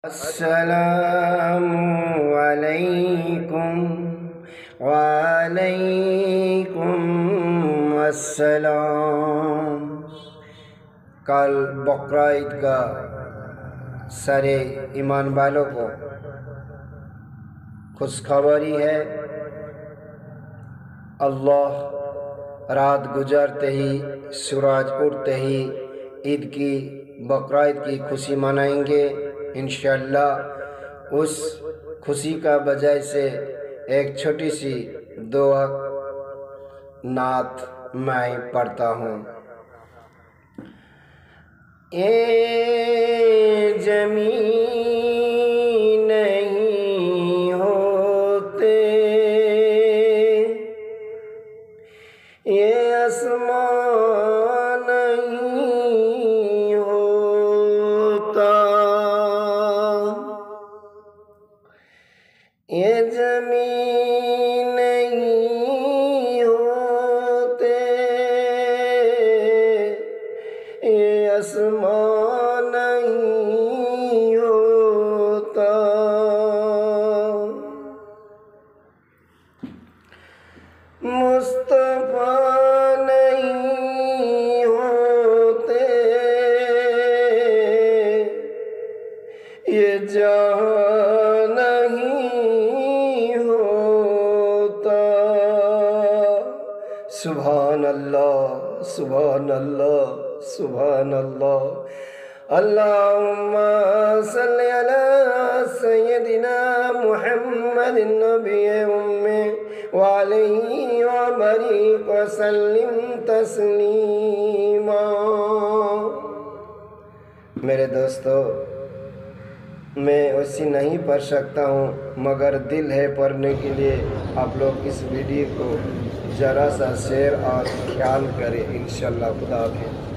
अस्सलामु अलैकुम वालैकुम अस्सलाम। कल बकरा ईद का सारे ईमान वालों को खुशखबरी है। अल्लाह रात गुजरते ही सूरज उठते ही ईद की बकरा ईद की खुशी मनाएंगे इंशाअल्लाह। उस खुशी का वजह से एक छोटी सी दुआ नात मैं पढ़ता हूँ। ये ज़मीन नहीं होते, ये आसमान नहीं होता, ये ज़मीन नहीं होते, ये आसमान नहीं होता। मुस्तफा नहीं होते, ये जहां नहीं होता। सुभान अल्लाह, सुभान अल्लाह, सुभान अल्लाह। अल्लाहुम्मा सल्लि अला सय्यदिना मुहम्मदिन नबिय्य उम्मी व अलैहि व बारिक व सल्लिम तस्लीमा। मेरे दोस्तों, मैं वैसी नहीं पढ़ सकता हूँ, मगर दिल है पढ़ने के लिए। आप लोग इस वीडियो को ज़रा सा शेयर और ख्याल करें इंशाअल्लाह। खुदा हाफ़िज़।